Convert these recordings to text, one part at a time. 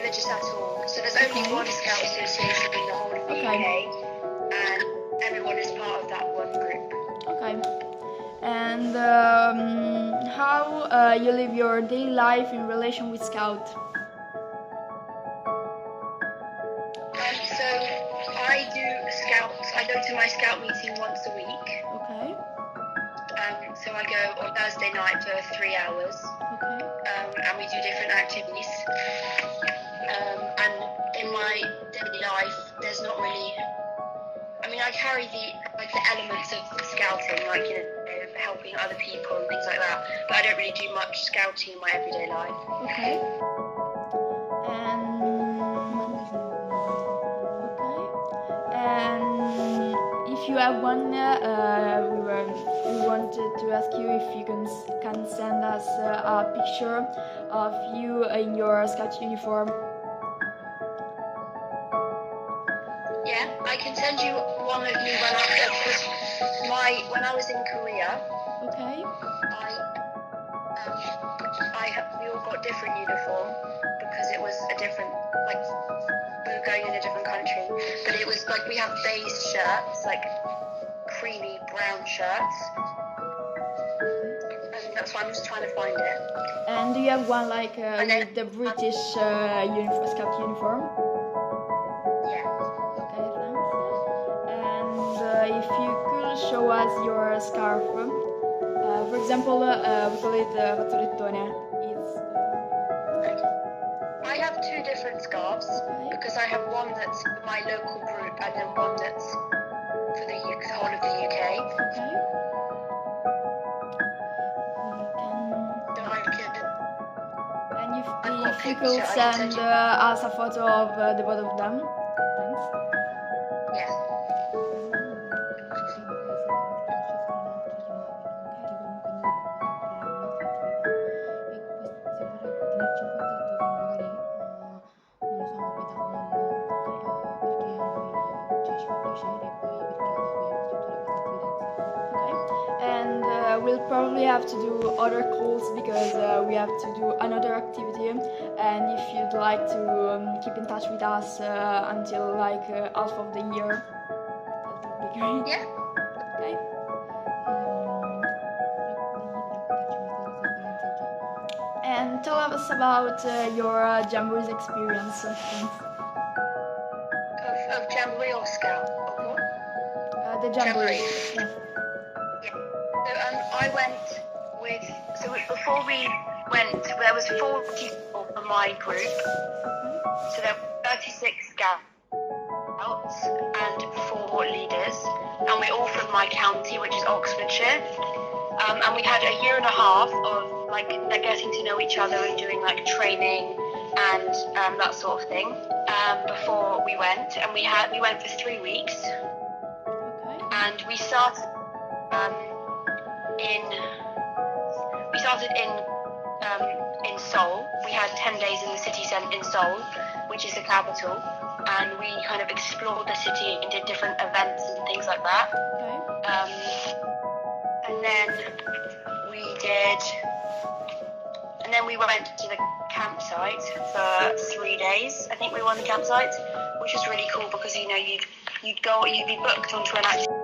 religious at all. So there's only one Scout association in the whole of the UK, and everyone is part of that one group. Okay. And how you live your daily life in relation with Scout? So I do Scouts. I go to my Scout meeting once a week. Okay. So I go on Thursday night for 3 hours. Okay. And we do different activities. And in my daily life, there's not really. I mean, I carry the elements of scouting, helping other people and things like that. But I don't really do much scouting in my everyday life. Okay. And if you have one, we wanted to ask you if you can send us a picture of you in your Scout uniform. Yeah, I can send you one of me when I was in Korea. Okay. We all got different uniform because it was a different, we were going in a different country. But it was we have beige shirts, creamy brown shirts. And that's why I'm just trying to find it. And do you have one with the British Scout uniform? Yeah. Okay, thanks. And if you could show us your scarf. For example, we call it fazzolettone. I have two different scarves because I have one that's for my local group and then one that's for the whole of the UK. Okay. And if you could send us a photo of the both of them. Thanks. Yeah. And we'll probably have to do other calls because we have to do another activity. And if you'd like to keep in touch with us until half of the year, that would be great. Yeah. Okay. And tell us about your Jamboree's experience. Of Jamboree or Scout? Or what? The Jamboree. Yeah. So I went before we went, there was 40 people from my group. So there were 36 Scouts and 4 leaders. And we're all from my county, which is Oxfordshire. And we had a year and a half of getting to know each other and doing training and that sort of thing before we went. And we went for 3 weeks. Okay. And we started in Seoul. We had 10 days in the city centre in Seoul, which is the capital, and we kind of explored the city and did different events and things like that. Okay. And then we went to the campsite for 3 days. I think we were on the campsite, which was really cool because you'd be booked onto an activity.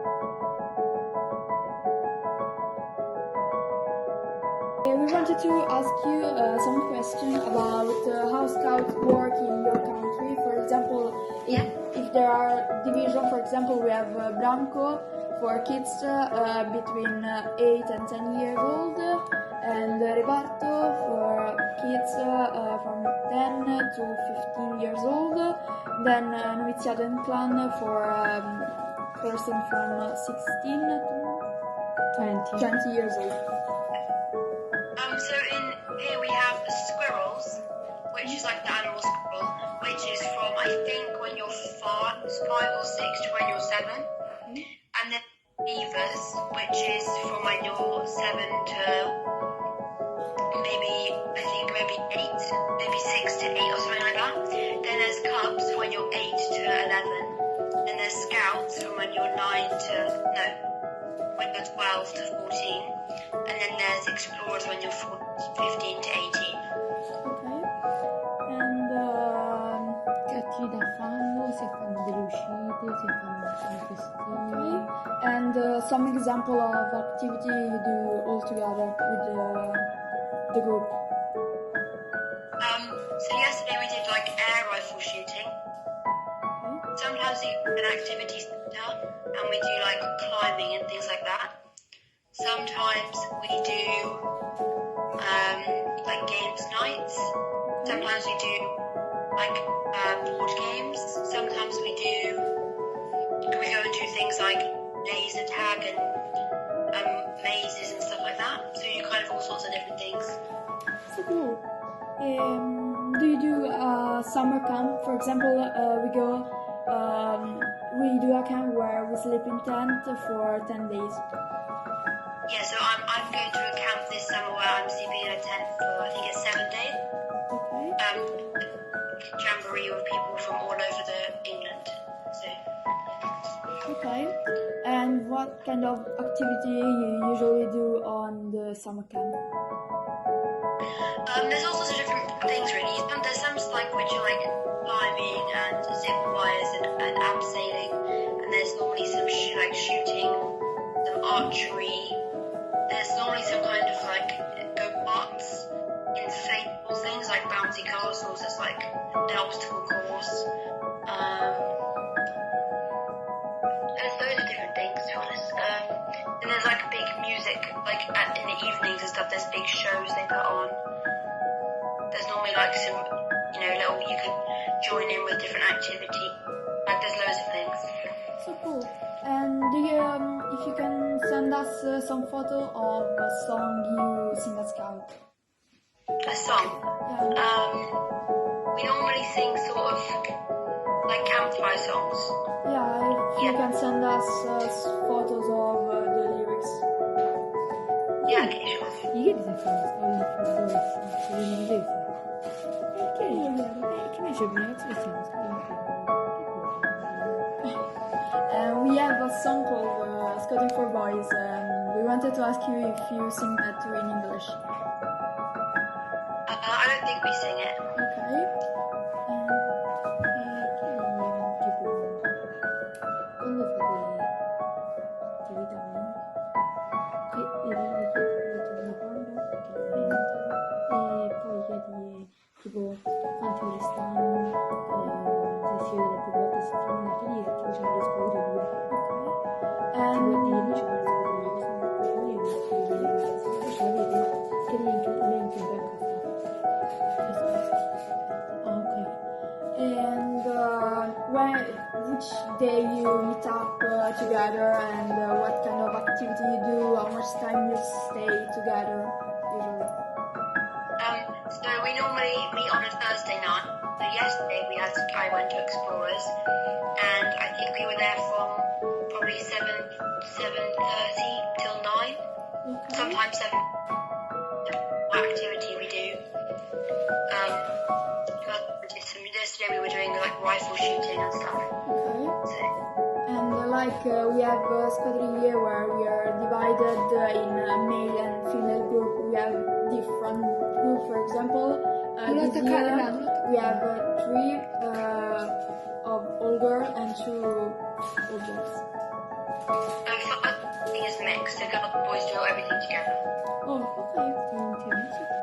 We wanted to ask you some questions about how scouts work in your country. For example, if there are divisions, for example, we have Blanco for kids between 8 and 10 years old, and Reparto for kids from 10 to 15 years old, then Noviziato and Clan for person from 16 to 20 years old. So in here we have the squirrels, which is like the animal squirrel, which is from I think when you're 5 or 6 to when you're 7, and then beavers, which is from when you're 7 to maybe 8, maybe 6 to 8 or something like that. Then there's cubs when you're 8 to 11. Then there's scouts from when you're 12 to 14. And then there's explorers when you're 15 to 18. Okay. And some example of activity you do all together with the group? So yesterday we did like air rifle shooting. Okay. Sometimes we do an activity center and we do like climbing and things like that. Sometimes we do like games nights. Sometimes we do like board games. Sometimes we go and do things like laser tag and mazes and stuff like that. So you do kind of all sorts of different things. So cool. Do you do a summer camp? For example, we do a camp where we sleep in tent for 10 days. Yeah, so I'm going to a camp this summer where I'm sleeping in a tent for I think it's 7 days. Okay. Jamboree with people from all over England. So Okay. And what kind of activity you usually do on the summer camp? there's all sorts of different things really. There's some like which are like climbing and zip wires and abseiling, and there's normally some shooting, some archery. There's normally some kind of like go-karts, inflatable things like bouncy castles. There's like an obstacle course. There's loads of different things to be honest. And there's like big music, like in the evenings and stuff. There's big shows they put on. There's normally like some, little you can join in with different activity. Like there's loads of things. So cool. And do you, if you can send us some photo of a song you sing at Scout? A song. Yeah. We normally sing sort of like campfire songs. Yeah, if you can send us photos of the lyrics. Yeah, okay, sure. 이게 비슷한 거였어. 우리 문제 있어. Che ne c'è una And we have a song called Scouting for Boys, and we wanted to ask you if you sing that too in English. I don't think we sing it. Okay. Tipo quanti ore stanno, se si vedono più volte a settimana, che lì tipo c'è le scuole pure. And Tipo di ci parla di cosa poi io che lì in che banca sta. Ah, ok. and which day you meet up together, and what kind of activity you do, how much time you stay together usually? So we normally meet on a Thursday night. So yesterday I went to Explorers, and I think we were there from probably 7:30 till 9. Okay. Sometimes 7. What activity we do. Yesterday we were doing like rifle shooting and stuff. Okay. So, And we have a squadron here where we are divided in male and female group. We have different groups. For example, this year we have 3 of all girls and 2 all boys. I think it's mixed. So girls and boys do everything together. Oh, okay.